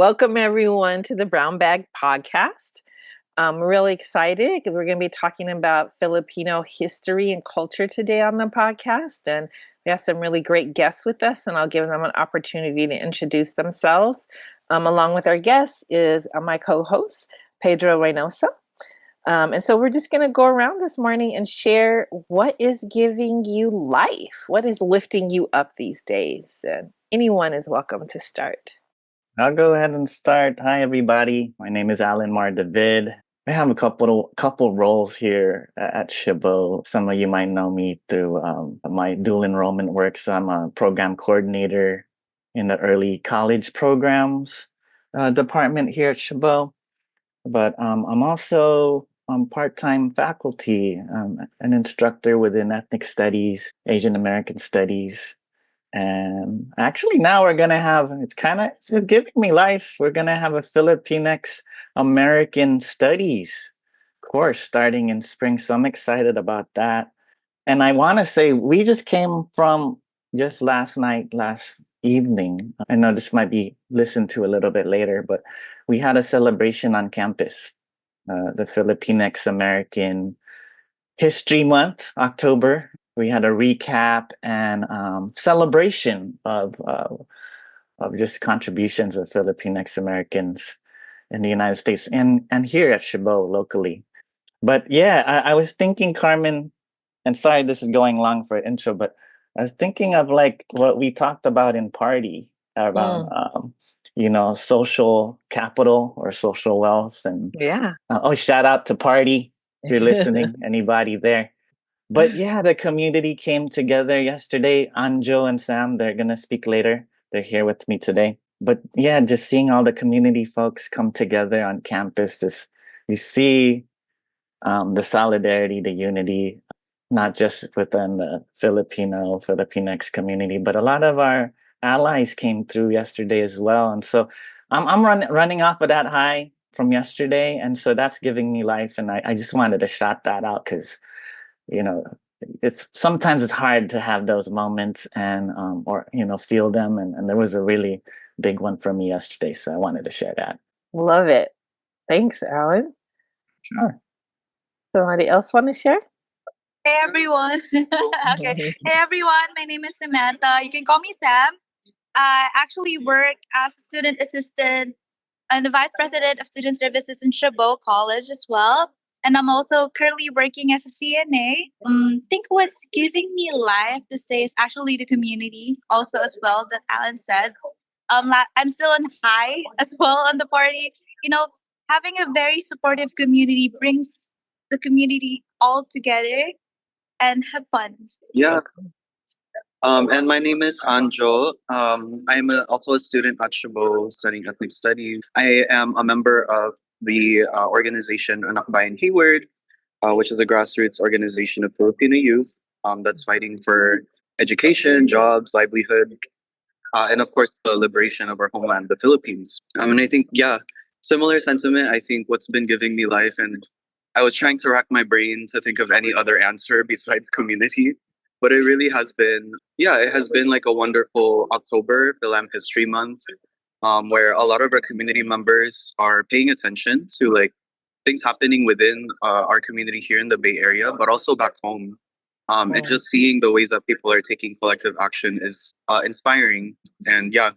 Welcome everyone to the Brown Bag Podcast. I'm really excited. We're going to be talking about Filipino history and culture today on the podcast. And we have some really great guests with us, and I'll give them an opportunity to introduce themselves. Along with our guests is my co-host, Pedro Reynoso. And so we're just going to go around this morning and share what is giving you life, what is lifting you up these days. And anyone is welcome to start. I'll go ahead and start. Hi, everybody. My name is Alan Mar David. I have a couple roles here at Chabot. Some of you might know me through my dual enrollment work. So I'm a program coordinator in the early college programs department here at Chabot. But I'm also part-time faculty, an instructor within ethnic studies, Asian American studies, and actually, now we're gonna have it's giving me life. We're gonna have a Filipinx American Studies course starting in spring. So I'm excited about that. And I want to say we just came from just last evening. I know this might be listened to a little bit later, but we had a celebration on campus, the Filipinx American History Month, October. We had a recap and celebration of just contributions of Filipinx Americans in the United States and here at Chabot locally. But yeah, I was thinking, Carmen, and sorry this is going long for an intro, but I was thinking of like what we talked about in party around social capital or social wealth. And Yeah. shout out to Party if you're listening, anybody there. But yeah, the community came together yesterday. Anjo and Sam, they're going to speak later. They're here with me today. But yeah, just seeing all the community folks come together on campus, just you see the solidarity, the unity, not just within the Filipinx community, but a lot of our allies came through yesterday as well. And so I'm running off of that high from yesterday. And so that's giving me life. And I just wanted to shout that out because you know it's sometimes it's hard to have those moments and or feel them, and there was a really big one for me yesterday, so I wanted to share that. Love it. Thanks, Alan. Sure. Somebody else want to share? Hey everyone. Okay. Hey everyone, my name is Samantha. You can call me Sam. I actually work as a student assistant and the vice president of student services in Chabot College as well. And I'm also currently working as a CNA. I think what's giving me life these days is actually the community, also as well that Alan said. I'm still on high as well on the party. You know, having a very supportive community brings the community all together and have fun. Yeah. And my name is Anjo. I'm also a student at Chabot studying ethnic studies. I am a member of the organization Anak Bayan Hayward, which is a grassroots organization of Filipino youth that's fighting for education, jobs, livelihood, and of course the liberation of our homeland, the Philippines. And I think, yeah, similar sentiment. I think what's been giving me life, and I was trying to rack my brain to think of any other answer besides community. But it really has been, yeah, it has been like a wonderful October, Philam History Month, where a lot of our community members are paying attention to like things happening within our community here in the Bay Area, but also back home. And just seeing the ways that people are taking collective action is inspiring. And yeah,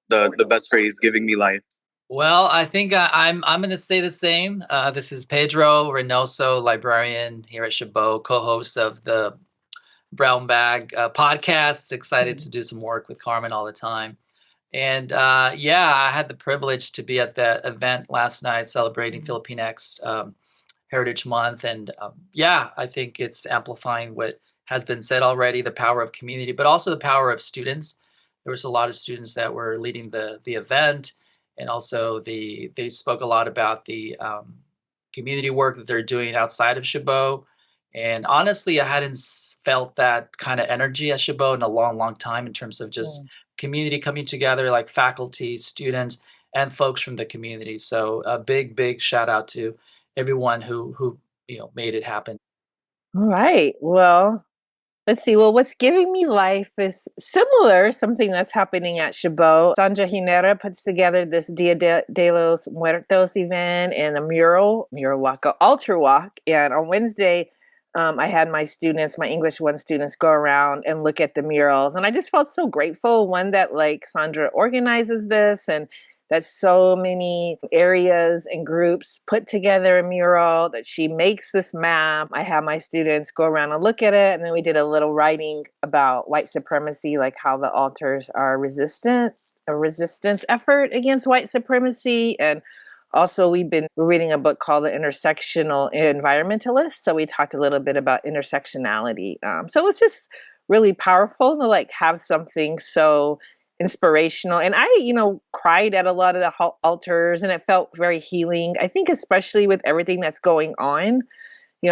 the best phrase, giving me life. Well, I think I'm going to say the same. This is Pedro Reynoso, librarian here at Chabot, co-host of the Brown Bag podcast. Excited to do some work with Carmen all the time. And yeah, I had the privilege to be at that event last night celebrating Filipinx Heritage Month. And yeah, I think it's amplifying what has been said already, the power of community, but also the power of students. There was a lot of students that were leading the event. And also they spoke a lot about the community work that they're doing outside of Chabot. And honestly, I hadn't felt that kind of energy at Chabot in a long, long time in terms of just community coming together, like faculty, students, and folks from the community. So a big, big shout out to everyone who made it happen. All right. Well, Let's see. Well, what's giving me life is similar, something that's happening at Chabot. Sandra Hinera puts together this de los Muertos event and a mural walk, a altar walk. And on Wednesday, I had my students, my English 1 students, go around and look at the murals. And I just felt so grateful, one, that like Sandra organizes this and that so many areas and groups put together a mural, that she makes this map. I have my students go around and look at it. And then we did a little writing about white supremacy, like how the altars are a resistance effort against white supremacy. And also, we've been reading a book called The Intersectional Environmentalist. So we talked a little bit about intersectionality. So it's just really powerful to like have something so inspirational. And I, cried at a lot of the altars, and it felt very healing. I think, especially with everything that's going on,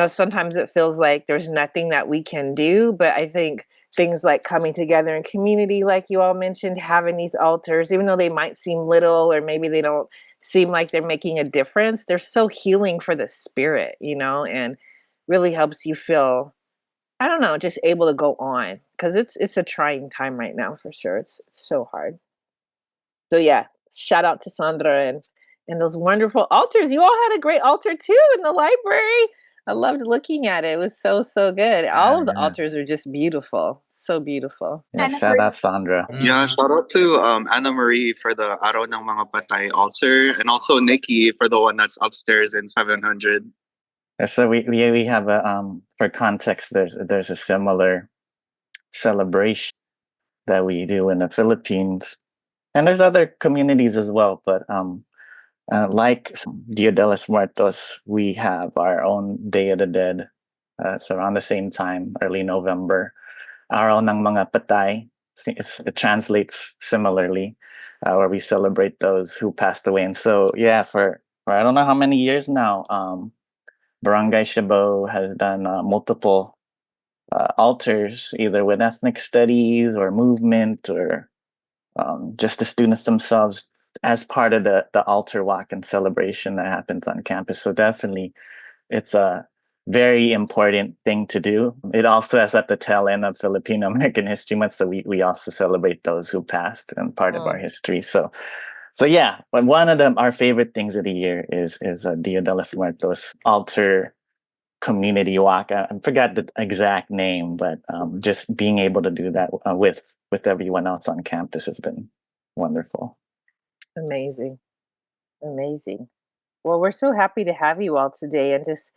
sometimes it feels like there's nothing that we can do. But I think things like coming together in community, like you all mentioned, having these altars, even though they might seem little or maybe they don't seem like they're making a difference, they're so healing for the spirit, and really helps you feel, I don't know, just able to go on, because it's a trying time right now for sure. It's so hard. So yeah, shout out to Sandra and those wonderful altars. You all had a great altar too in the library. I loved looking at it. It was so good. All Yeah, of the yeah. altars are just beautiful. So beautiful. Yeah, Anna shout out Sandra. Yeah, Mhm. shout out to Anna Marie for the Araw ng Mga Patay altar, and also Nikki for the one that's upstairs in 700. So we have a for context, there's a similar celebration that we do in the Philippines, and there's other communities as well. But like Dia de los Muertos, we have our own Day of the Dead. It's around the same time, early November. Araw ng Mga Patay. It translates similarly, where we celebrate those who passed away. And so, yeah, for I don't know how many years now, Barangay Chabot has done multiple altars, either with ethnic studies or movement or just the students themselves, as part of the altar walk and celebration that happens on campus. So definitely, it's a very important thing to do. It also is at the tail end of Filipino American History Month, so we also celebrate those who passed and part of our Mm, history. So yeah, but one of them, our favorite things of the year is a Dia de los Muertos altar community walk. I forgot the exact name, but just being able to do that with everyone else on campus has been wonderful. amazing. Amazing. Well, we're so happy to have you all today and just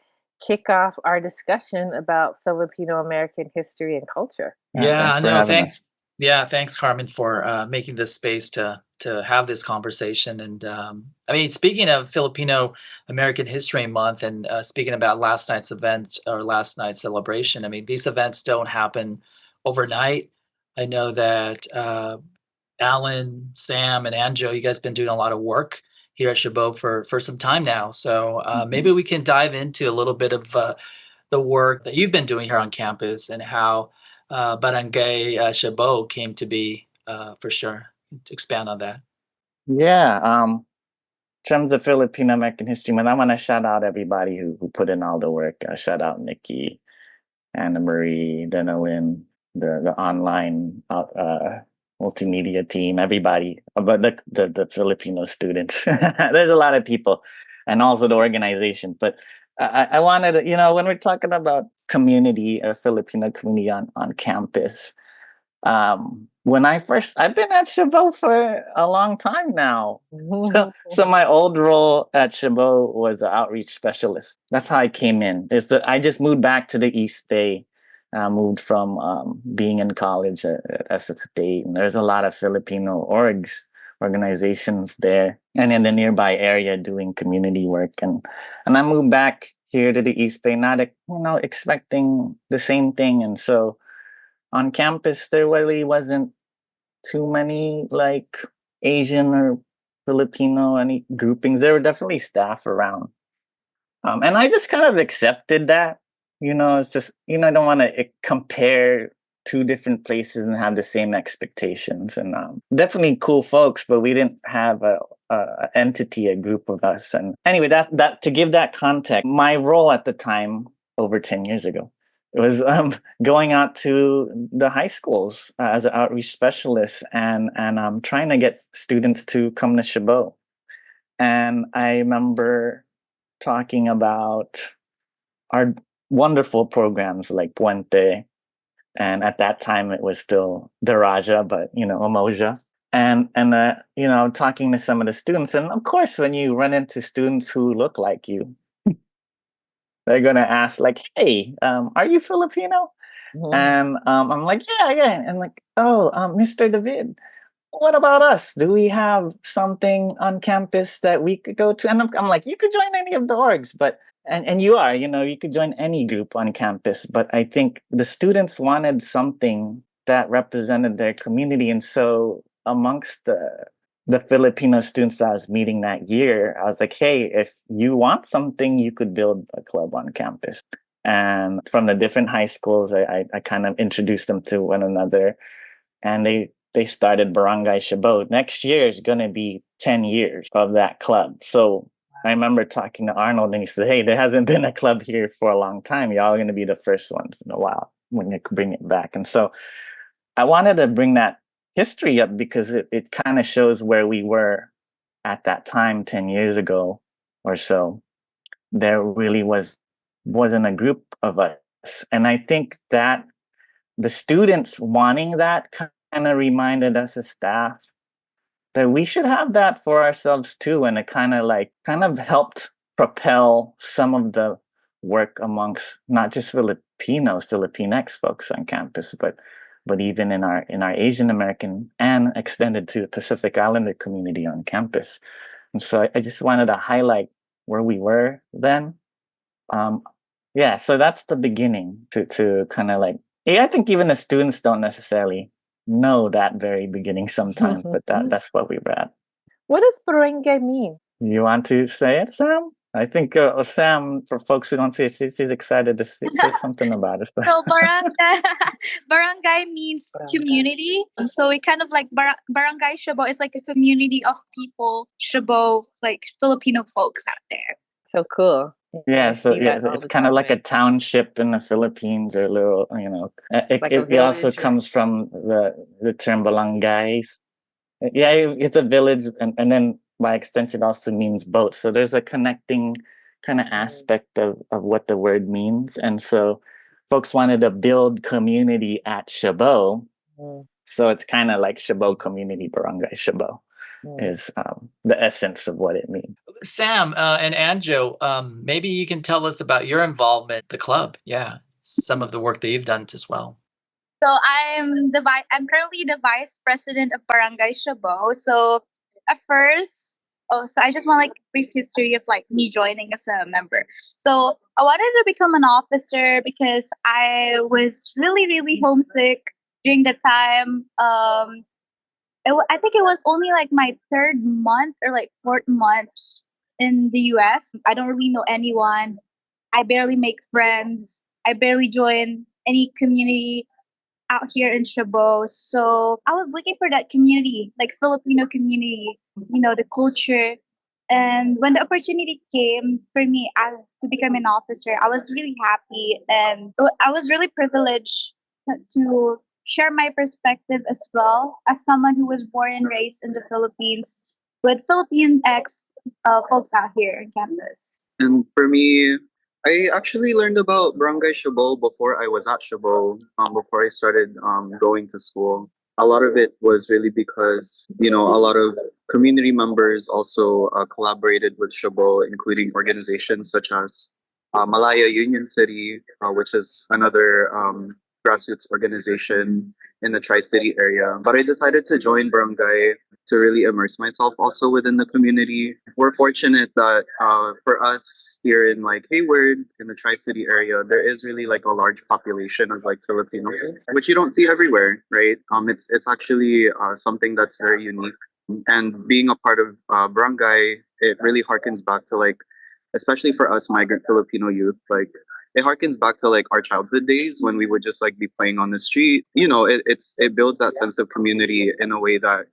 kick off our discussion about Filipino American history and culture. Yeah, Yeah, thanks I for know. having us. Thanks. Yeah, thanks, Carmen, for making this space to have this conversation. And I mean, speaking of Filipino American History Month, and speaking about last night's event or last night's celebration, I mean, these events don't happen overnight. I know that Alan, Sam, and Anjo, you guys been doing a lot of work here at Chabot for some time now. So Mhm. maybe we can dive into a little bit of the work that you've been doing here on campus and how Barangay Chabot came to be, for sure. To expand on that. Yeah, in terms of Filipino American History Month, I want to shout out everybody who put in all the work. Shout out Nikki, Anna Marie, Denalyn, the online multimedia team, everybody, but the Filipino students. There's a lot of people, and also the organization. But I wanted to, when we're talking about community or Filipino community on campus, when I've been at Chabot for a long time now. So my old role at Chabot was an outreach specialist. That's how I came in. Is that I just moved back to the East Bay. Moved from being in college at SF State, and there's a lot of Filipino organizations there, and in the nearby area doing community work. And I moved back here to the East Bay, not expecting the same thing. And so on campus, there really wasn't too many like Asian or Filipino any groupings. There were definitely staff around, and I just kind of accepted that. It's just I don't want to compare two different places and have the same expectations. And definitely cool folks, but we didn't have a group of us. And anyway, that to give that context, my role at the time over 10 years ago It was going out to the high schools as an outreach specialist and trying to get students to come to Chabot. And I remember talking about our wonderful programs like Puente, and at that time it was still Daraja, but Umoja. And talking to some of the students, and of course, when you run into students who look like you, they're gonna ask like, "Hey, are you Filipino?" Mhm. And I'm like, "Yeah, yeah." And like, "Oh, Mr. David, what about us? Do we have something on campus that we could go to?" And I'm like, "You could join any of the orgs, but and you are, you could join any group on campus. But I think the students wanted something that represented their community, and so amongst the Filipino students I was meeting that year, I was like, hey, if you want something, you could build a club on campus. And from the different high schools, I kind of introduced them to one another, and they started Barangay Chabot. Next year is going to be 10 years of that club. So I remember talking to Arnold, and he said, hey, there hasn't been a club here for a long time. Y'all are going to be the first ones in a while when you bring it back. And so I wanted to bring that history up because it kind of shows where we were at that time 10 years ago or so. There really wasn't a group of us. And I think that the students wanting that kind of reminded us as staff that we should have that for ourselves too. And it kind of helped propel some of the work amongst not just Filipinos, Filipinx folks on campus, but even in our Asian American and extended to the Pacific Islander community on campus. And so I just wanted to highlight where we were then. Um, yeah, so that's the beginning to kind of like, yeah, I think even the students don't necessarily know that very beginning sometimes, but that's what we were at. What does barangay mean? You want to say it, Sam? I think Sam, for folks who don't see it, she's excited to say something about it. So barangay, barangay means Barangay. community. So it kind of like barangay Chabot is like a community of people, Chabot, like Filipino folks out there. So cool. Yeah, Yeah, I so see yeah, that all it's the kind of time. like a township in the Philippines, or a little, Like a it also village or comes from the term barangays. Yeah, it's a village, and then by extension also means boat. So there's a connecting kind of aspect of what the word means. And so folks wanted to build community at Chabot. Mm, So it's kind of like Chabot Community Barangay Chabot mm. is the essence of what it means. Sam and Anjo, maybe you can tell us about your involvement, the club. Yeah, some of the work that you've done as well. So I'm currently the vice president of Barangay Chabot. So at first, so I just want like brief history of like me joining as a member. So I wanted to become an officer because I was really really homesick during the time. I think it was only like my third month or like fourth month in the US. I don't really know anyone. I barely make friends. I barely join any community out here in Chabot. So I was looking for that community, like Filipino community, the culture. And when the opportunity came for me as to become an officer, I was really happy and I was really privileged to share my perspective as well as someone who was born and raised in the Philippines with Philippine ex folks out here in campus. And for me, I actually learned about Barangay Chabot before I was at Chabot, before I started going to school. A lot of it was really because, a lot of community members also collaborated with Chabot, including organizations such as Malaya Union City, which is another grassroots organization in the Tri-City area. But I decided to join Barangay to really immerse myself also within the community. We're fortunate that for us here in like Hayward, in the Tri-City area, there is really like a large population of like Filipino, which you don't see everywhere, right? It's actually something that's very unique. And being a part of Barangay, it really harkens back to like, especially for us migrant Filipino youth, like it harkens back to like our childhood days when we would just like be playing on the street. It builds that sense of community in a way that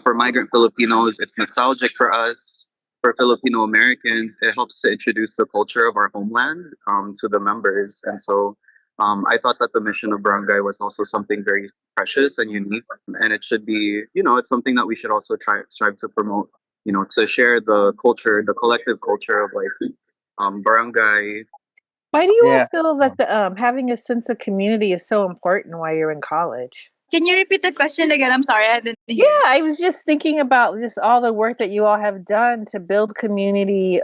for migrant Filipinos, it's nostalgic for us. For Filipino Americans, it helps to introduce the culture of our homeland to the members. And so I thought that the mission of Barangay was also something very precious and unique, and it should be, it's something that we should also try strive to promote. To share the culture, the collective culture of like barangay. Why do you all Yeah. feel that having a sense of community is so important while you're in college? Can you repeat the question again? I'm sorry, I didn't hear. Yeah, I was just thinking about just all the work that you all have done to build community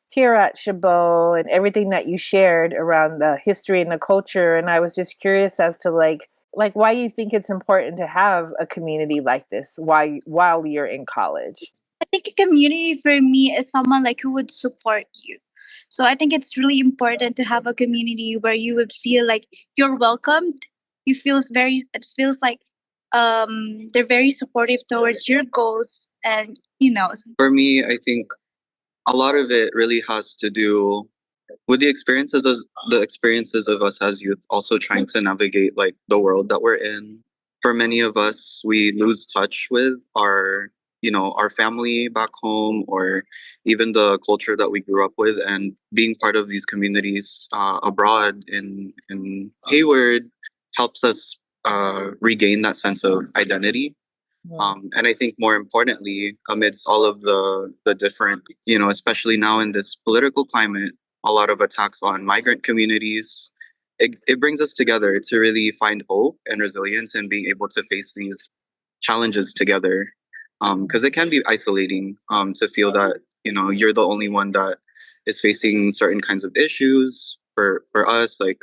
here at Chabot and everything that you shared around the history and the culture. And I was just curious as to like why you think it's important to have a community like this while you're in college. I think a community for me is someone like who would support you. So I think it's really important to have a community where you would feel like you're welcomed. It feels like they're very supportive towards your goals, and For me, I think a lot of it really has to do with the experiences of us as youth, also trying to navigate like the world that we're in. For many of us, we lose touch with our family back home, or even the culture that we grew up with, and being part of these communities abroad in Hayward helps us regain that sense of identity. And I think more importantly, amidst all of the different, especially now in this political climate, a lot of attacks on migrant communities, it brings us together to really find hope and resilience and being able to face these challenges together. Because it can be isolating to feel that, you're the only one that is facing certain kinds of issues. For us, like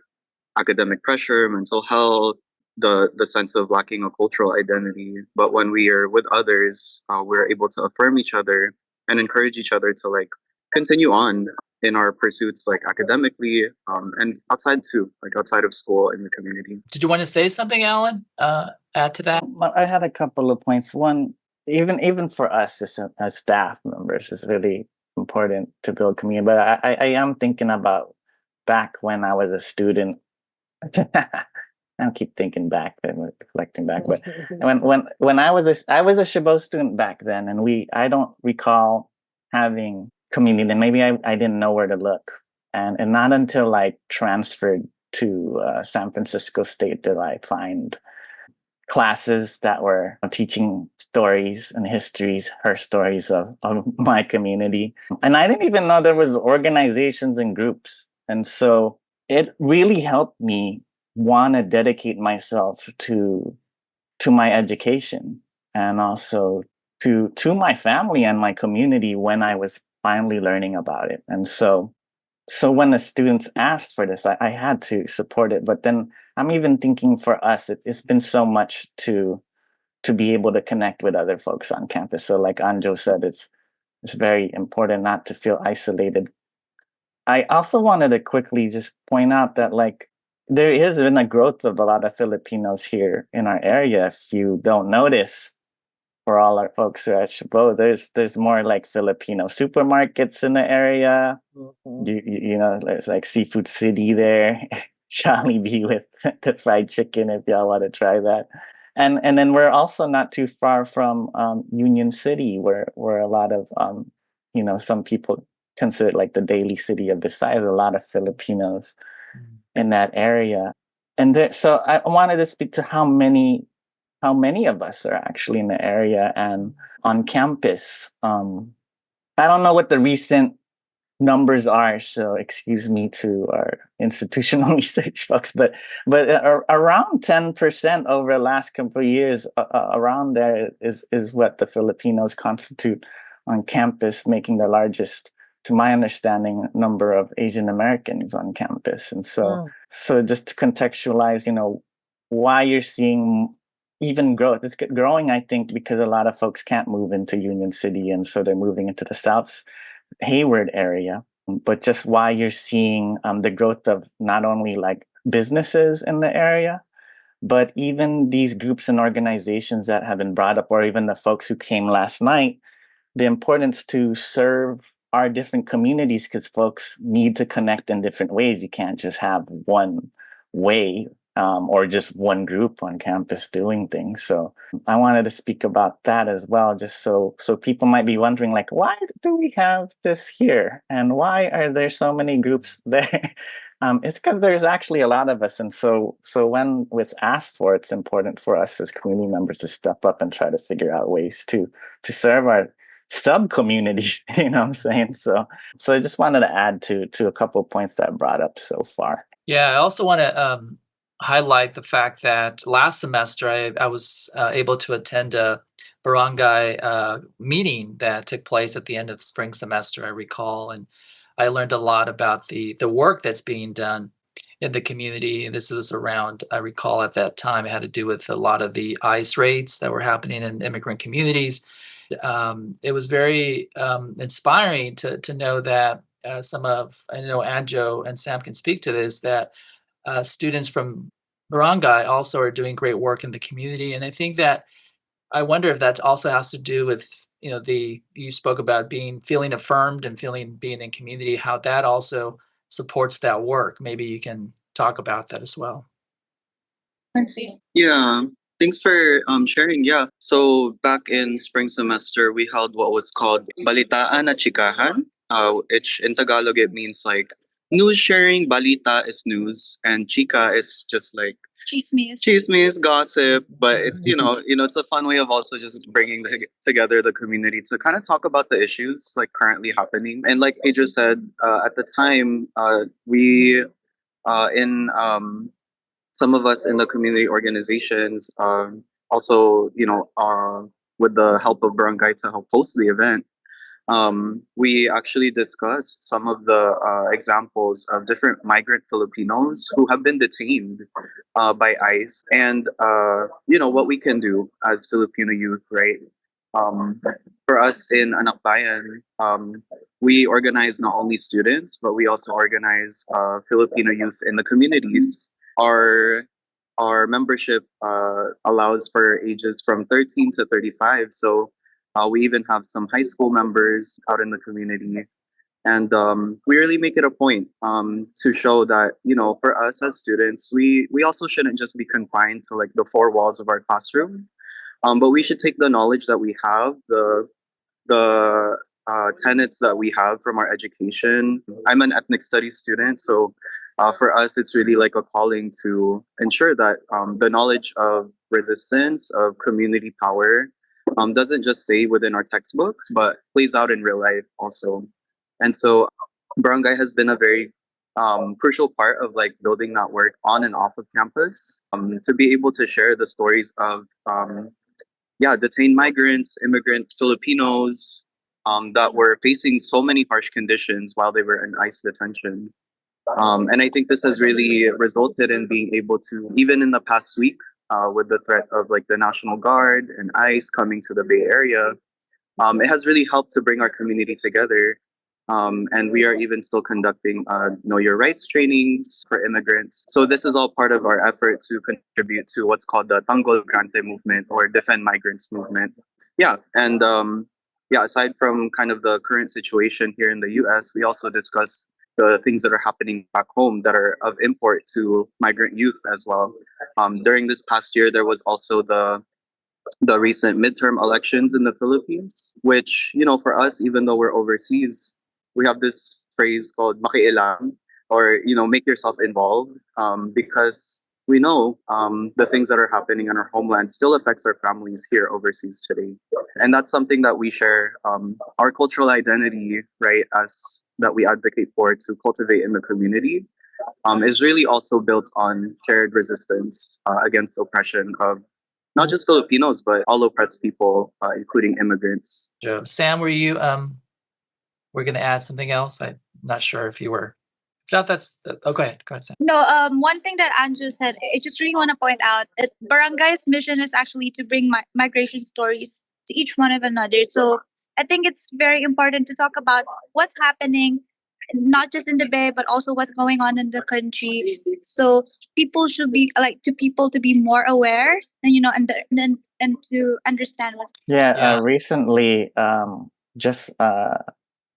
academic pressure, mental health, the sense of lacking a cultural identity. But when we are with others, we're able to affirm each other and encourage each other to like continue on in our pursuits, like academically, and outside too, like outside of school in the community. Did you want to say something, Alan? Add to that? Well, I had a couple of points. One, even for us as staff members, it's really important to build community. But I am thinking about back when I was a student. I keep thinking back and reflecting back. But when I was a Chabot student back then, and I don't recall having community. And maybe I didn't know where to look, and not until I transferred to San Francisco State did I find classes that were teaching stories and histories, her stories of my community. And I didn't even know there was organizations and groups. And so it really helped me want to dedicate myself to my education, and also to my family and my community when I was finally learning about it. And so when the students asked for this, I had to support it. But then I'm even thinking for us, it's been so much to be able to connect with other folks on campus. So like Anjo said, it's very important not to feel isolated. I also wanted to quickly just point out that like there is been a growth of a lot of Filipinos here in our area. If you don't notice, for all our folks who are at Chabot, there's more like Filipino supermarkets in the area. There's like Seafood City there, Jollibee with the fried chicken if y'all want to try that. And then we're also not too far from Union City, where a lot of some people consider it like the daily city of Visayas. A lot of Filipinos in that area, so I wanted to speak to how many of us are actually in the area and on campus. I don't know what the recent numbers are, so excuse me to our institutional research folks, but around 10% over the last couple of years, around there is what the Filipinos constitute on campus, making the largest, to my understanding, number of Asian Americans on campus. And so just to contextualize, why you're seeing even growth. It's growing, I think, because a lot of folks can't move into Union City, and so they're moving into the South Hayward area. But just why you're seeing the growth of not only like businesses in the area, but even these groups and organizations that have been brought up, or even the folks who came last night, the importance to serve our different communities, because folks need to connect in different ways. You can't just have one way or just one group on campus doing things. So I wanted to speak about that as well, just so people might be wondering, like, why do we have this here? And why are there so many groups there It's because there's actually a lot of us, and so when it's asked for, it's important for us as community members to step up and try to figure out ways to serve our sub communities. You know what I'm saying? So I just wanted to add to a couple of points that I brought up so far. Yeah, I also want to highlight the fact that last semester I was able to attend a barangay meeting that took place at the end of spring semester, I recall, and I learned a lot about the work that's being done in the community. And this was around, I recall at that time, it had to do with a lot of the ICE raids that were happening in immigrant communities. It was very inspiring to know that I know Anjo and Sam can speak to this, that students from barangay also are doing great work in the community. And I think that I wonder if that also has to do with, you spoke about feeling affirmed and being in community, how that also supports that work. Maybe you can talk about that as well. Yeah, thanks for sharing. Yeah, so back in spring semester, we held what was called Balitaan at Chikahan, which in Tagalog it means like news sharing. Balita is news, and chika is just like chismes, gossip. But it's it's a fun way of also just bringing together the community to kind of talk about the issues like currently happening. And like Pedro said, at the time, we in some of us in the community organizations, also, with the help of Barangay to help host the event, we actually discussed some of the examples of different migrant Filipinos who have been detained by ICE, and what we can do as Filipino youth, right? Um, for us in Anakbayan, we organize not only students, but we also organize Filipino youth in the communities. Our our membership allows for ages from 13 to 35. So we even have some high school members out in the community. And we really make it a point to show that, for us as students, we also shouldn't just be confined to like the four walls of our classroom, but we should take the knowledge that we have, the tenets that we have from our education. I'm an ethnic studies student, so for us, it's really like a calling to ensure that the knowledge of resistance, of community power, doesn't just stay within our textbooks, but plays out in real life also. And so, Barangay has been a very crucial part of like building that work on and off of campus, to be able to share the stories of detained migrants, immigrant Filipinos, that were facing so many harsh conditions while they were in ICE detention. And I think this has really resulted in being able to, even in the past week, with the threat of like the National Guard and ICE coming to the Bay Area, it has really helped to bring our community together. And we are even still conducting Know Your Rights trainings for immigrants. So this is all part of our effort to contribute to what's called the Tanggol Migrante movement or Defend Migrants movement. Yeah, and aside from kind of the current situation here in the U.S., we also discuss the things that are happening back home that are of import to migrant youth as well. During this past year, there was also the recent midterm elections in the Philippines, which, for us, even though we're overseas, we have this phrase called makialam, or, make yourself involved, because we know the things that are happening in our homeland still affects our families here overseas today. And that's something that we share, our cultural identity, right, as that we advocate for to cultivate in the community, is really also built on shared resistance against oppression of not just Filipinos, but all oppressed people, including immigrants. Joe, Sam, we're going to add something else? I'm not sure if you were. If not, that's oh, go ahead, Sam. No, one thing that Andrew said, I just really want to point out that Barangay's mission is actually to bring migration stories to each one of another. So I think it's very important to talk about what's happening, not just in the Bay, but also what's going on in the country. So people should be people to be more aware, and and to understand what's. Yeah. Recently, just I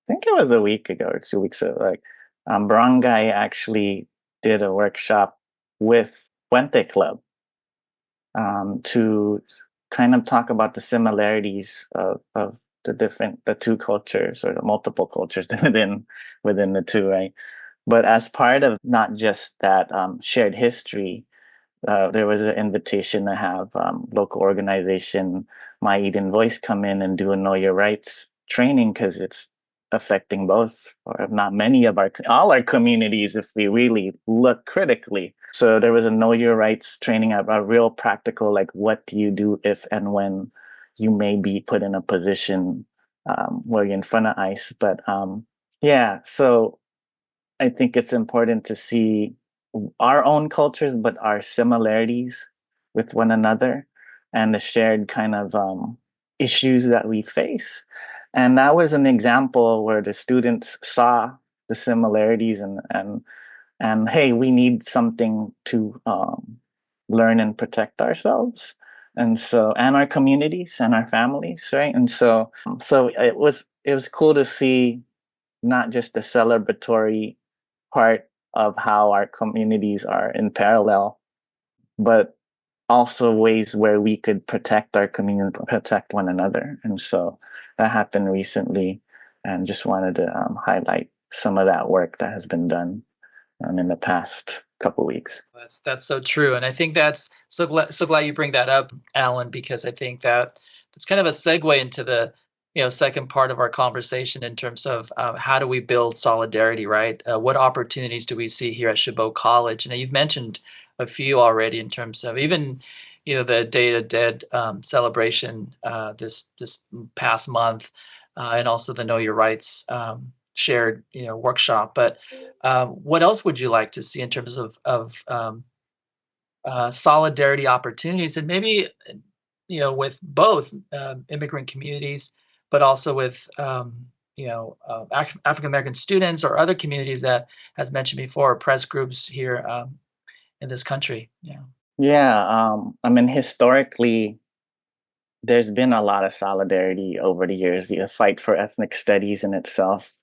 think it was a week ago or 2 weeks ago, like Barangay actually did a workshop with Puente Club to kind of talk about the similarities of the two cultures or the multiple cultures within the two, right? But as part of not just that shared history, there was an invitation to have local organization My Eden Voice come in and do a Know Your Rights training, because it's affecting both, or if not many of all our communities, if we really look critically. So there was a Know Your Rights training, a real practical, like, what do you do if and when you may be put in a position where you're in front of ICE. But yeah, so I think it's important to see our own cultures, but our similarities with one another, and the shared kind of issues that we face. And that was an example where the students saw the similarities, and hey, we need something to learn and protect ourselves, and our communities and our families, right? And so it was cool to see not just the celebratory part of how our communities are in parallel, but also ways where we could protect our community, protect one another. And so that happened recently, and just wanted to highlight some of that work that has been done in the past couple weeks. That's so true, and I think that's so glad you bring that up, Alan, because I think that's kind of a segue into the second part of our conversation in terms of how do we build solidarity, right? What opportunities do we see here at Chabot College? And you've mentioned a few already in terms of even the Day of the Dead celebration this past month, and also the Know Your Rights shared workshop, but what else would you like to see in terms of solidarity opportunities, and maybe with both immigrant communities, but also with African American students or other communities that, as mentioned before, press groups here in this country? Yeah. Yeah, I mean, historically, there's been a lot of solidarity over the years. The fight for ethnic studies in itself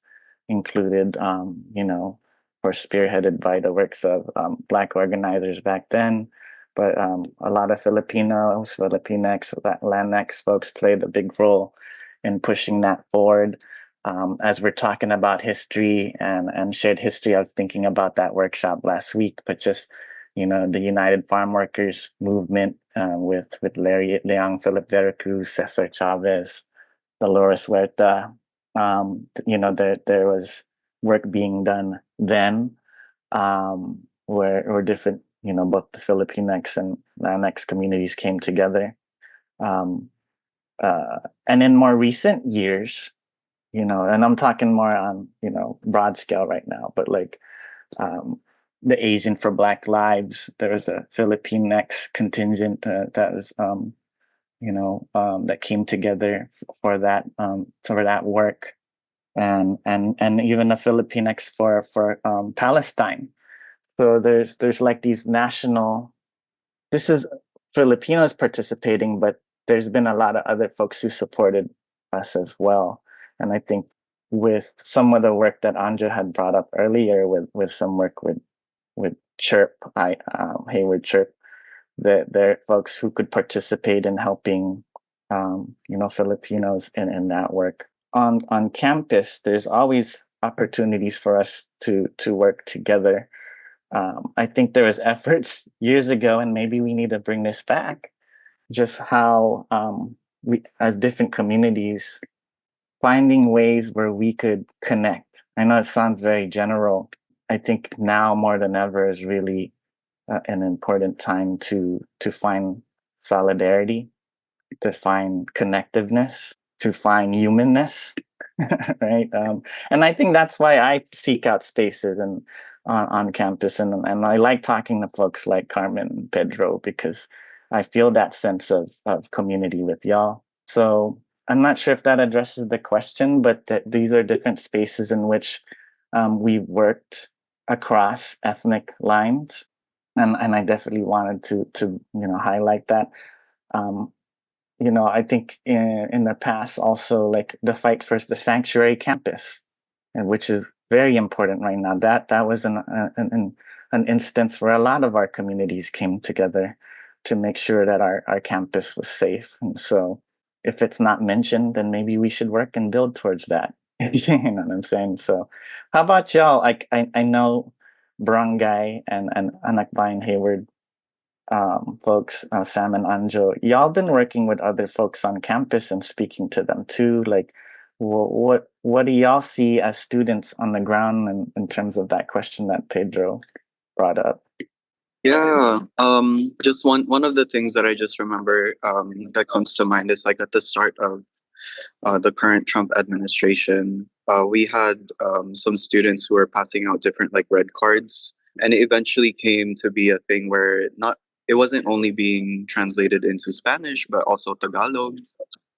included, or spearheaded by the works of Black organizers back then. But a lot of Filipinos, Filipinx, Latinx folks played a big role in pushing that forward. As we're talking about history and shared history, I was thinking about that workshop last week, but just the United Farm Workers movement with Larry Leong, Philip Veracruz, Cesar Chavez, Dolores Huerta. There was work being done then, where different, both the Filipinx and Latinx communities came together. Um, and in more recent years, and I'm talking more on, broad scale right now, but like um, the Asian for Black Lives, there was a Filipinx contingent that was, that came together for that work, and even a Filipinx for Palestine. So there's like these national. This is Filipinos participating, but there's been a lot of other folks who supported us as well. And I think with some of the work that Anja had brought up earlier, with some work with Chirp, Hayward Chirp, that there are folks who could participate in helping, Filipinos in that work. On campus, there's always opportunities for us to work together. I think there was efforts years ago, and maybe we need to bring this back. Just how we, as different communities, finding ways where we could connect. I know it sounds very general. I think now more than ever is really an important time to find solidarity, to find connectiveness, to find humanness, right? And I think that's why I seek out spaces and on campus, and I like talking to folks like Carmen and Pedro, because I feel that sense of community with y'all. So I'm not sure if that addresses the question, but that these are different spaces in which we've worked across ethnic lines, and I definitely wanted to highlight that. Um, I think in the past also, like the fight for the sanctuary campus, and which is very important right now. That was an instance where a lot of our communities came together to make sure that our campus was safe. And so if it's not mentioned, then maybe we should work and build towards that. You know what I'm saying? So, how about y'all? I know Barangay and Anakbayan Hayward folks, Sam and Anjo, y'all been working with other folks on campus and speaking to them too. Like, what do y'all see as students on the ground in terms of that question that Pedro brought up? Yeah. Just one of the things that I just remember that comes to mind is like at the start of the current Trump administration, we had some students who were passing out different like red cards, and it eventually came to be a thing where not it wasn't only being translated into Spanish but also Tagalog,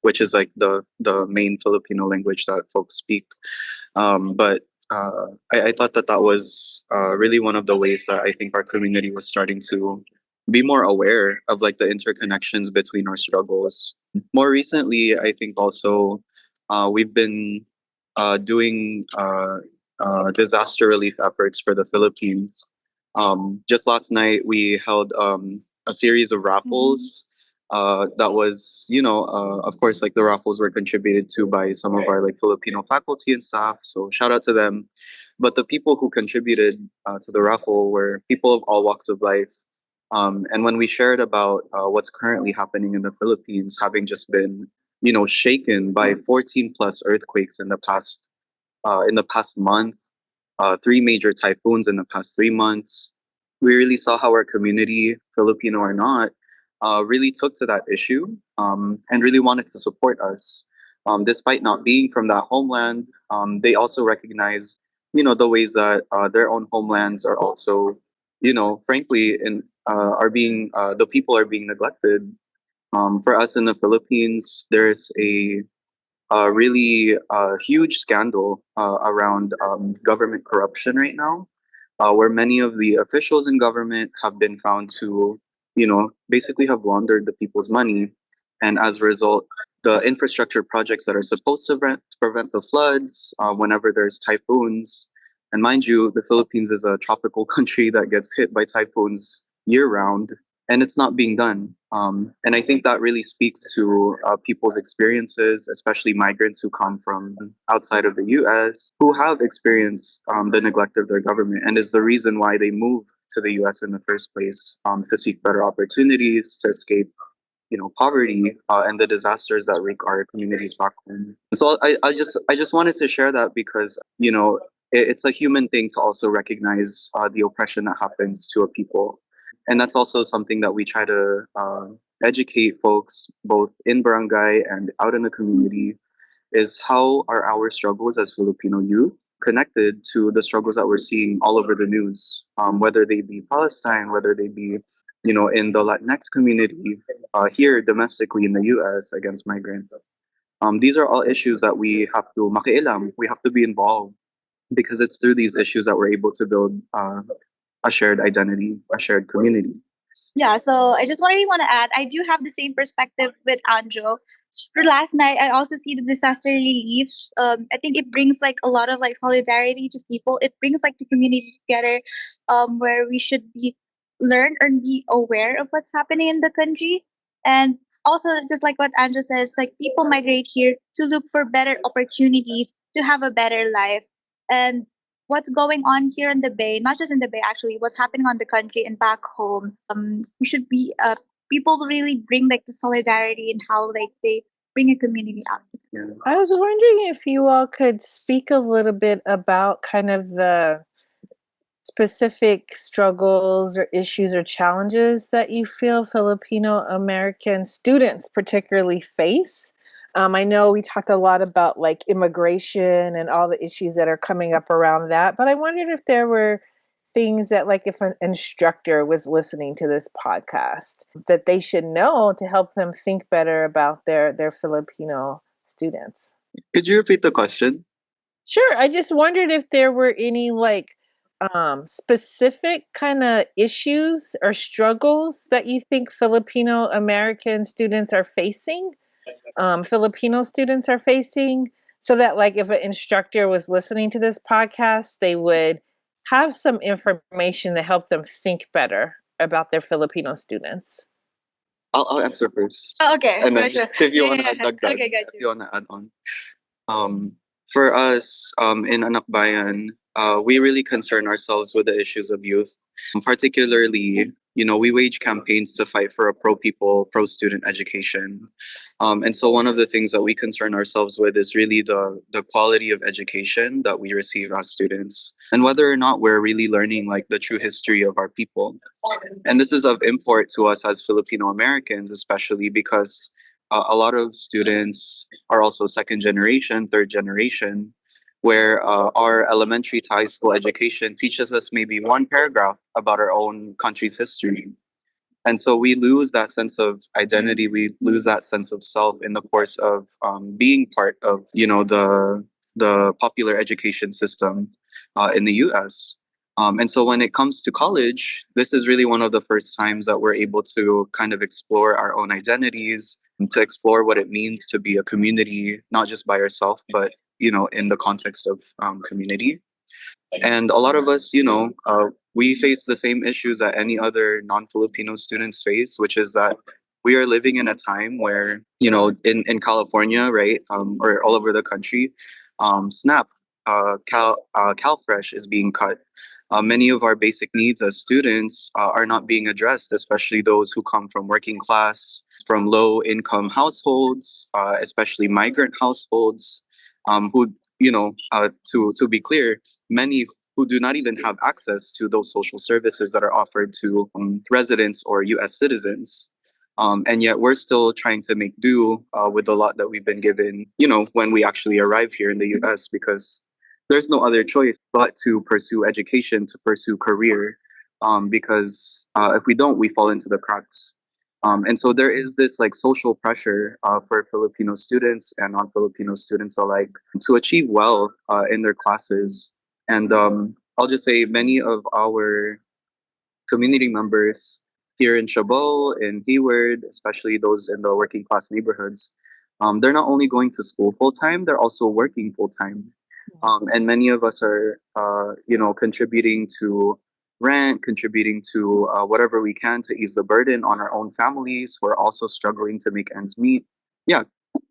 which is like the main Filipino language that folks speak. But I thought that that was really one of the ways that I think our community was starting to be more aware of like the interconnections between our struggles. More recently, I think also we've been doing disaster relief efforts for the Philippines. Just last night, we held a series of raffles. That was, of course, like the raffles were contributed to by some of our like Filipino faculty and staff. So shout out to them. But the people who contributed to the raffle were people of all walks of life. And when we shared about what's currently happening in the Philippines, having just been, shaken by 14 plus earthquakes in the past month, three major typhoons in the past 3 months, we really saw how our community, Filipino or not, really took to that issue and really wanted to support us. Despite not being from that homeland, they also recognize, the ways that their own homelands are also, frankly, are being the people are being neglected. For us in the Philippines, there's a really huge scandal around government corruption right now, where many of the officials in government have been found to, basically have laundered the people's money. And as a result, the infrastructure projects that are supposed to prevent the floods whenever there's typhoons, and mind you, the Philippines is a tropical country that gets hit by typhoons year round, and it's not being done. And I think that really speaks to people's experiences, especially migrants who come from outside of the US, who have experienced the neglect of their government, and is the reason why they move to the US in the first place, to seek better opportunities, to escape, poverty and the disasters that wreak our communities back home. So I just wanted to share that because, it's a human thing to also recognize the oppression that happens to a people, and that's also something that we try to educate folks both in barangay and out in the community, is how are our struggles as Filipino youth connected to the struggles that we're seeing all over the news, whether they be Palestine, whether they be, in the Latinx community, here domestically in the US against migrants. These are all issues that we have to makialam, we have to be involved, because it's through these issues that we're able to build a shared identity, a shared community. Yeah, so I just really want to add, I do have the same perspective with Anjo. For last night, I also see the disaster relief. I think it brings like a lot of like solidarity to people. It brings like the community together, where we should be learn or be aware of what's happening in the country. And also, just like what Anjo says, like people migrate here to look for better opportunities to have a better life. And what's going on here in the Bay, not just in the Bay, actually, what's happening on the country and back home. We should be people really bring like the solidarity and how like they bring a community out. Yeah. I was wondering if you all could speak a little bit about kind of the specific struggles or issues or challenges that you feel Filipino American students particularly face. I know we talked a lot about like immigration and all the issues that are coming up around that, but I wondered if there were things that, like, if an instructor was listening to this podcast, that they should know to help them think better about their Filipino students. Could you repeat the question? Sure. I just wondered if there were any like specific kind of issues or struggles that you think Filipino American students are facing, Filipino students are facing, so that like if an instructor was listening to this podcast, they would have some information to help them think better about their Filipino students. I'll answer first. Oh, okay, And then gotcha. if you Yeah, want yeah, to yeah. add, Okay, if gotcha. you want to add on. Um, For us in Anakbayan, we really concern ourselves with the issues of youth. Particularly, we wage campaigns to fight for a pro people, pro student education. And so one of the things that we concern ourselves with is really the quality of education that we receive as students and whether or not we're really learning like the true history of our people. And this is of import to us as Filipino Americans, especially because a lot of students are also second generation, third generation, where our elementary to high school education teaches us maybe one paragraph about our own country's history. And so we lose that sense of identity. We lose that sense of self in the course of being part of, the popular education system in the U.S. And so when it comes to college, this is really one of the first times that we're able to kind of explore our own identities, to explore what it means to be a community, not just by yourself, but in the context of community. And a lot of us, we face the same issues that any other non-Filipino students face, which is that we are living in a time where, in California, right, or all over the country, SNAP, CalFresh is being cut. Many of our basic needs as students are not being addressed, especially those who come from working class, from low income households, especially migrant households, who, to be clear, many who do not even have access to those social services that are offered to residents or US citizens. And yet we're still trying to make do with a lot that we've been given, when we actually arrive here in the US, because there's no other choice but to pursue education, to pursue career, because if we don't, we fall into the cracks. And so there is this like social pressure for Filipino students and non-Filipino students alike to achieve well in their classes. And I'll just say many of our community members here in Chabot, in Hayward, especially those in the working class neighborhoods, they're not only going to school full time, they're also working full time. And many of us are, contributing to rent, contributing to whatever we can to ease the burden on our own families who are also struggling to make ends meet. Yeah,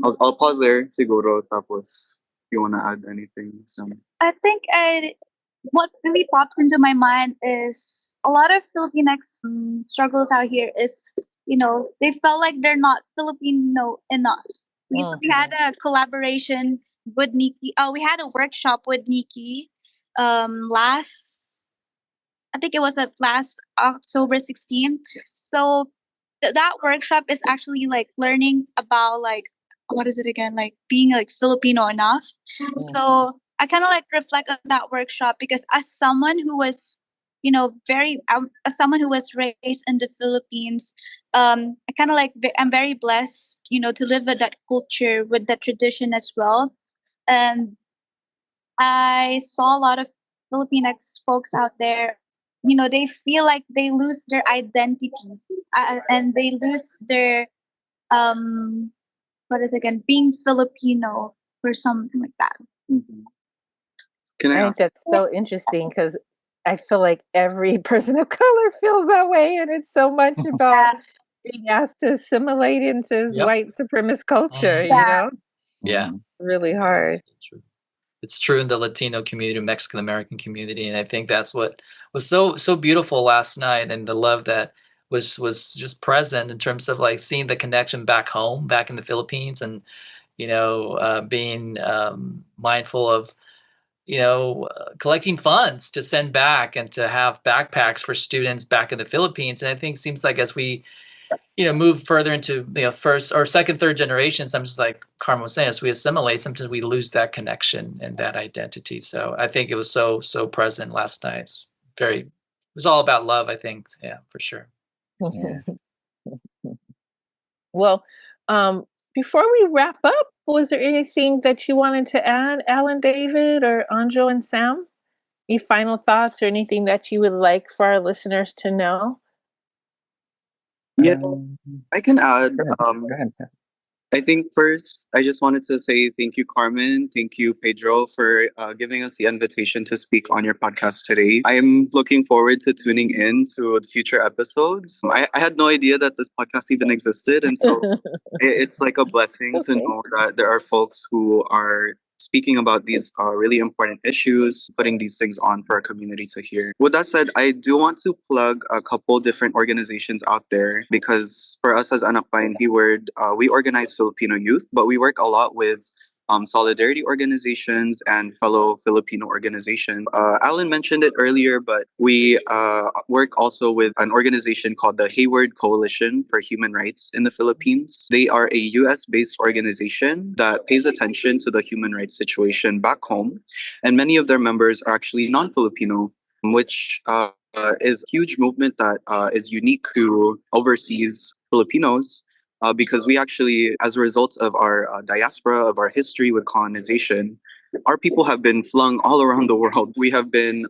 I'll pause there, siguro, tapos if you want to add anything. So. I think what really pops into my mind is a lot of Filipinx struggles out here is, they felt like they're not Filipino enough. We had a collaboration with Nikki. We had a workshop with Nikki last, I think it was the last October 16th. So that workshop is actually like learning about like, what is it again? Like being like Filipino enough. So I kind of like reflect on that workshop because as someone who was, as someone who was raised in the Philippines, I kind of like I'm very blessed, to live with that culture, with that tradition as well. And I saw a lot of Filipinx folks out there. They feel like they lose their identity, and they lose their what is it again, being Filipino or something like that. Mhm. Can I I ask? think that's so interesting because I feel like every person of color feels that way, and it's so much about Yeah, being asked to assimilate into this Yep. white supremacist culture, Mhm. yeah, Yeah. Really hard. It's true. It's true in the Latino community, Mexican American community, and I think that's what was so beautiful last night, and the love that was just present in terms of like seeing the connection back home, back in the Philippines, and being mindful of collecting funds to send back and to have backpacks for students back in the Philippines. And I think it seems like as we move further into first or second, third generation, sometimes like Carmen was saying, as we assimilate, sometimes we lose that connection and that identity. So I think it was so present last night. It was all about love, I think. Yeah, for sure. Yeah. Well, before we wrap up, was there anything that you wanted to add, Alan, David, or Anjo and Sam? Any final thoughts or anything that you would like for our listeners to know? Yeah, Um, I can add. Go ahead. Go ahead. I think first, I just wanted to say thank you, Carmen. Thank you, Pedro, for giving us the invitation to speak on your podcast today. I am looking forward to tuning in to the future episodes. I had no idea that this podcast even existed. And so it's like a blessing to Okay. know that there are folks who are speaking about these really important issues, putting these things on for our community to hear. With that said, I do want to plug a couple different organizations out there because for us as Anak Bayan Keyword, we organize Filipino youth, but we work a lot with solidarity organizations and fellow Filipino organizations. Alan mentioned it earlier, but we work also with an organization called the Hayward Coalition for Human Rights in the Philippines. They are a US based organization that pays attention to the human rights situation back home, and many of their members are actually non Filipino, which is a huge movement that is unique to overseas Filipinos because we actually, as a result of our diaspora, of our history with colonization, our people have been flung all around the world. We have been,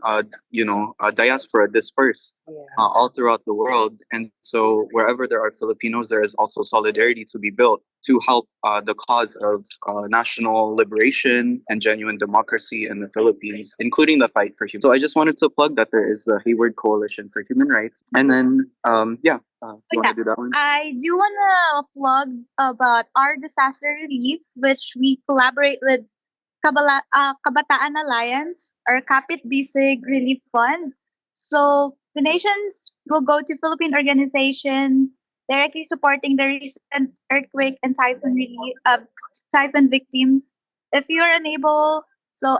diaspora dispersed all throughout the world. And so wherever there are Filipinos, there is also solidarity to be built to help the cause of national liberation and genuine democracy in the Philippines, including the fight for human. So I just wanted to plug that there is the Hayward Coalition for Human Rights. And then, you want to do that one? I do want to plug about our disaster relief, which we collaborate with Kabataan Alliance or Kapit Bisig Relief Fund. So donations will go to Philippine organizations directly supporting the recent earthquake and typhoon victims. If you're unable, so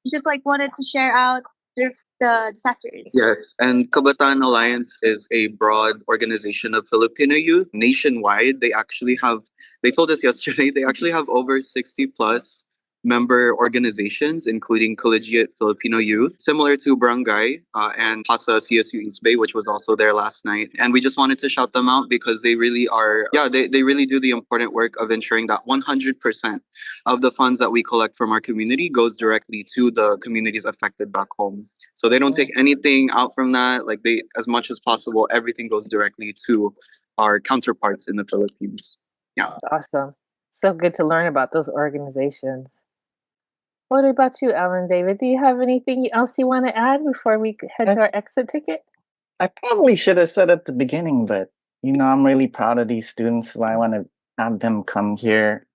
just like wanted to share out the disaster relief. Yes, and Kabataan Alliance is a broad organization of Filipino youth nationwide. They told us yesterday, they actually have over 60 plus member organizations, including Collegiate Filipino Youth, similar to Barangay and Hasa CSU East Bay, which was also there last night. And we just wanted to shout them out because they really are, they really do the important work of ensuring that 100% of the funds that we collect from our community goes directly to the communities affected back home. So they don't take anything out from that. Like as much as possible, everything goes directly to our counterparts in the Philippines. Yeah. Awesome. So good to learn about those organizations. What about you, Alan David? Do you have anything else you want to add before we head to our exit ticket? I probably should have said at the beginning, but I'm really proud of these students. So I want to have them come here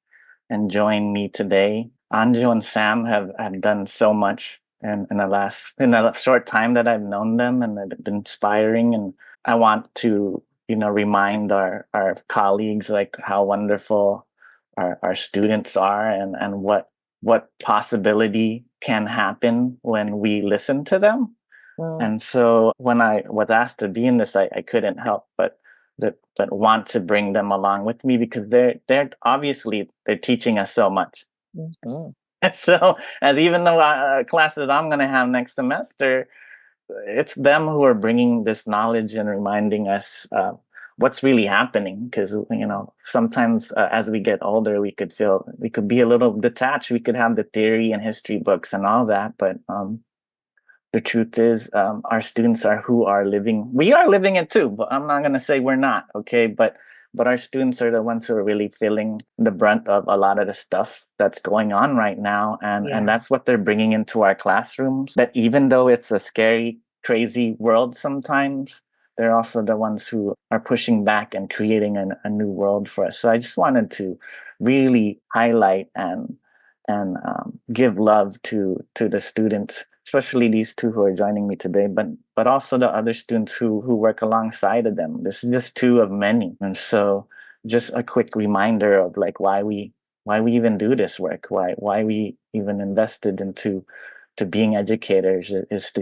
and join me today. Anjo and Sam have done so much in a short time that I've known them, and they've been inspiring. And I want to remind our colleagues like how wonderful our students are and what possibility can happen when we listen to them. And so when I was asked to be in this, I couldn't help but want to bring them along with me because they're obviously they're teaching us so much. Mm-hmm. And so as even though class that I'm going to have next semester, it's them who are bringing this knowledge and reminding us what's really happening. Because sometimes as we get older, we could be a little detached. We could have the theory and history books and all that, but the truth is, our students are who are living. We are living it too, but I'm not going to say we're not. Okay, but our students are the ones who are really feeling the brunt of a lot of the stuff that's going on right now, and that's what they're bringing into our classrooms. That even though it's a scary, crazy world sometimes, they're also the ones who are pushing back and creating a new world for us. So I just wanted to really highlight and give love to the students, especially these two who are joining me today, but also the other students who work alongside of them. This is just two of many. And so just a quick reminder of like why we even do this work, why we even invested into being educators is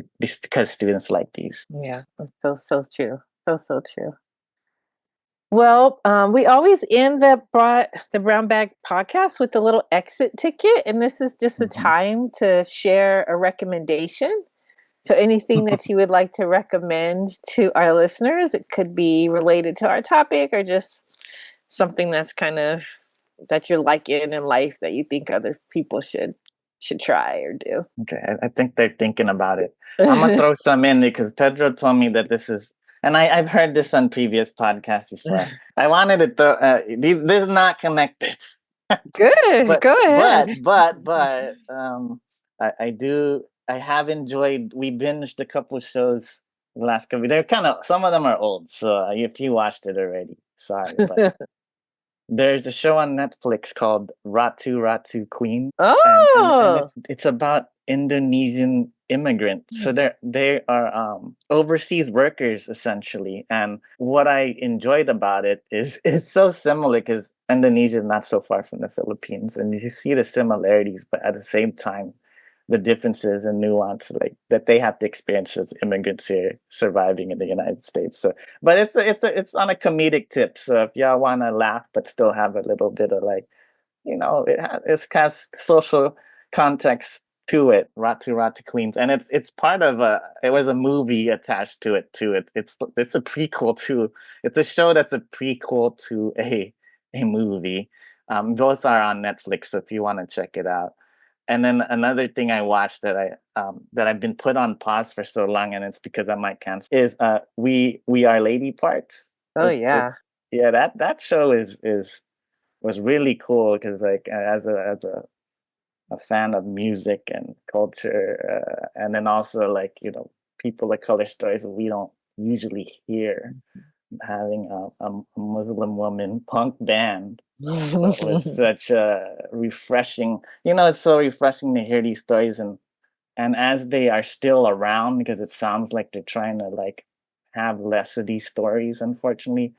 because students like these. Yeah, so true. So true. Well, we always end the Brown Bag podcast with a little exit ticket, and this is just a time to share a recommendation. So anything that you would like to recommend to our listeners, it could be related to our topic or just something that's kind of that you're liking in life that you think other people should try or do. Okay, I think they're thinking about it. I'm gonna throw some in because Pedro told me that this is, and I've heard this on previous podcasts before. I wanted to throw. This is not connected. Good, go ahead. But I do. I have enjoyed. We binged a couple shows the last couple. They're kind of, some of them are old, so if you watched it already, sorry. But There's a show on Netflix called Ratu Queen, and Oh. it's about Indonesian immigrants. So they are overseas workers essentially. And what I enjoyed about it is it's so similar because Indonesia is not so far from the Philippines, and you see the similarities, but at the same time, the differences and nuance like that they have to experience as immigrants here surviving in the United States. So, but it's on a comedic tip. So if y'all want to laugh but still have a little bit of like, it has social context to it. Ratu Queens, and it's part of a. It was a movie attached to it too. It's a prequel to. It's a show that's a prequel to a movie. Both are on Netflix, so if you want to check it out. And then another thing I watched that I've been put on pause for so long, and it's because I might cancel is We Are Lady Parts. Oh yeah. It's yeah, that show is was really cool because like as a fan of music and culture, and then also like people of color stories that we don't usually hear. Having a Muslim woman punk band was such a refreshing. It's so refreshing to hear these stories, and as they are still around, because it sounds like they're trying to like have less of these stories. Unfortunately,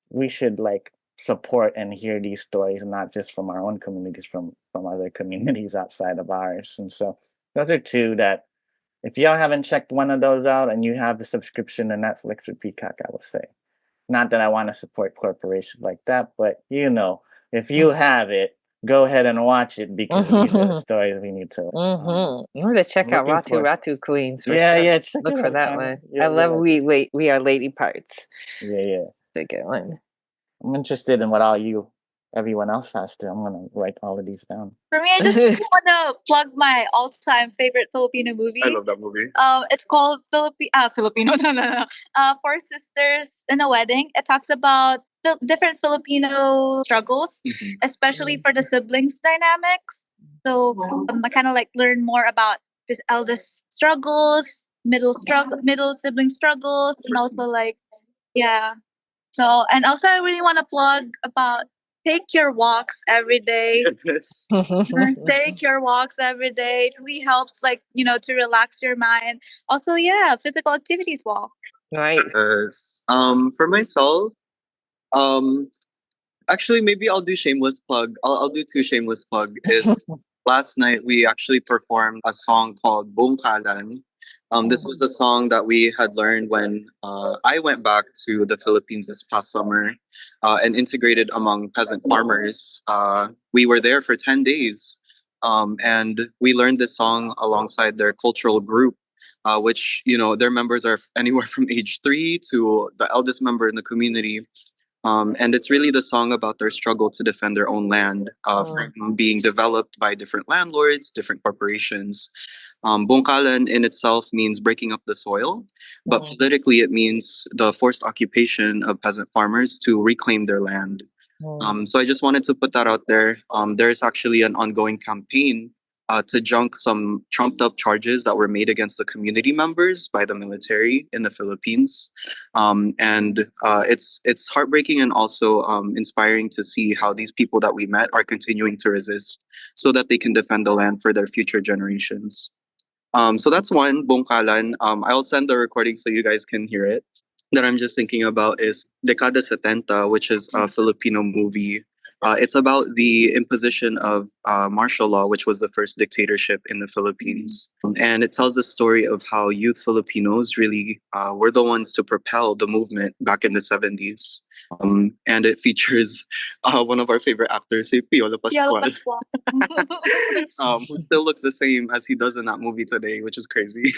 we should like support and hear these stories, not just from our own communities, from other communities outside of ours. And so those are two that if y'all haven't checked one of those out and you have the subscription to Netflix or Peacock, I would say. Not that I want to support corporations like that, but if you have it, go ahead and watch it because these are the stories we need to. You want to check I'm out looking for. Ratu Queens for Yeah, sure. yeah, check Look it for out, that Connor. one. I Yeah, love yeah, We Are Lady Parts. yeah, yeah. It's a good one. I'm interested in what everyone else has to. I'm gonna write all of these down. For me, I just want to plug my all-time favorite Filipino movie. I love that movie. It's called Filipino. No, no, no. Four Sisters in a Wedding. It talks about different Filipino struggles, especially for the siblings dynamics. So I kind of like learn more about this eldest struggles, middle sibling struggles, and also like yeah. So and also I really want to plug about take your walks every day. Yes. Take your walks every day. It really helps, like, to relax your mind. Also, yeah, physical activities well. Nice. Yes. For myself, um, actually, maybe I'll do shameless plug. I'll do two shameless plug. Is last night we actually performed a song called Bungkalan. This was a song that we had learned when I went back to the Philippines this past summer and integrated among peasant farmers. We were there for 10 days and we learned this song alongside their cultural group. Which their members are anywhere from age 3 to the eldest member in the community, and it's really the song about their struggle to defend their own land from being developed by different landlords, different corporations. Bungkalan in itself means breaking up the soil, but politically it means the forced occupation of peasant farmers to reclaim their land. So I just wanted to put that out there. There's actually an ongoing campaign to junk some trumped up charges that were made against the community members by the military in the Philippines, and it's heartbreaking and also inspiring to see how these people that we met are continuing to resist so that they can defend the land for their future generations. So that's one, Bongkalan. I'll send the recording so you guys can hear it. That I'm just thinking about is Dekada 70, which is a Filipino movie. It's about the imposition of martial law, which was the first dictatorship in the Philippines. And it tells the story of how youth Filipinos really were the ones to propel the movement back in the 70s. And it features one of our favorite actors, si Piolo Yellow Pascual, Pascual. who still looks the same as he does in that movie today, which is crazy.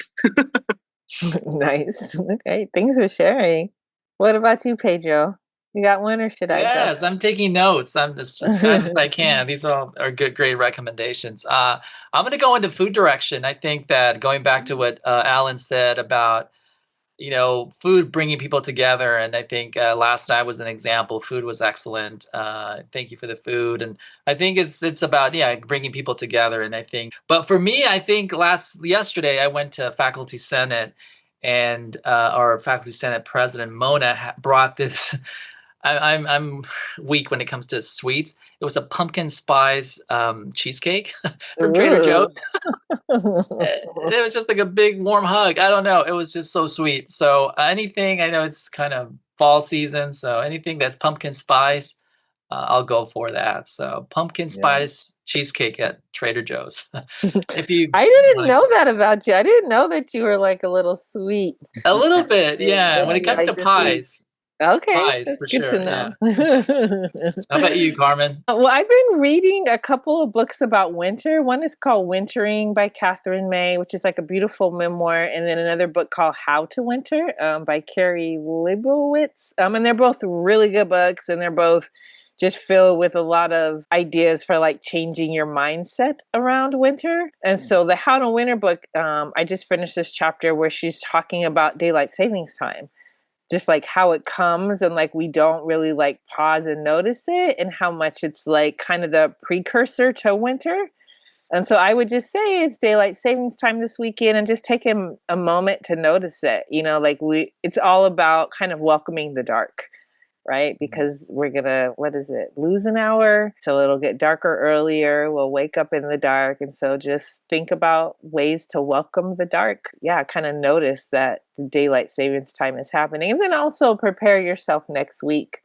Nice. Okay, thanks for sharing. What about you, Pedro? You got one, or should I go? Yes, I'm taking notes. I'm just as fast as I can. These all are good, great recommendations. I'm going to go into food direction. I think that going back to what Alan said about food bringing people together, and I think last night was an example. Food was excellent. Thank you for the food, and I think it's about bringing people together. And I think, but for me, I think yesterday I went to Faculty Senate, and our Faculty Senate President Mona brought this I'm weak when it comes to sweets. It was a pumpkin spice cheesecake from Trader Ooh. Joe's. It was just like a big warm hug. I don't know. It was just so sweet. So anything, I know it's kind of fall season, so anything that's pumpkin spice, I'll go for that. So pumpkin Yeah. spice cheesecake at Trader Joe's. If you I didn't like know that about you. I didn't know that you were like a little sweet. a little bit, yeah. When it Yeah, comes I to just okay, pies that's for good to sure. Yeah. know. How about you, Carmen? Well, I've been reading a couple of books about winter. One is called Wintering by Catherine May, which is like a beautiful memoir, and then another book called How to Winter by Carrie Leibowitz. And they're both really good books, and they're both just filled with a lot of ideas for like changing your mindset around winter. And so the How to Winter book, I just finished this chapter where she's talking about daylight savings time, just like how it comes, and like we don't really like pause and notice it, and how much it's like kind of the precursor to winter. And so I would just say it's daylight savings time this weekend, and just take a moment to notice it. Like it's all about kind of welcoming the dark, right? Because we're gonna, what is it, lose an hour, so it'll get darker earlier, we'll wake up in the dark. And so just think about ways to welcome the dark. Yeah, kind of notice that daylight savings time is happening, and then also prepare yourself next week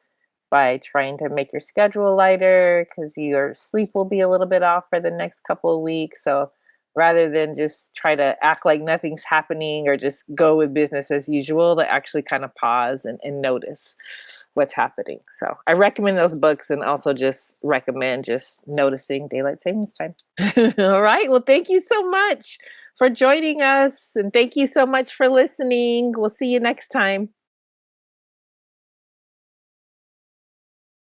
by trying to make your schedule lighter, because your sleep will be a little bit off for the next couple of weeks. So rather than just try to act like nothing's happening or just go with business as usual, to actually kind of pause and notice what's happening. So I recommend those books, and also just recommend just noticing daylight savings time. All right. Well, thank you so much for joining us, and thank you so much for listening. We'll see you next time.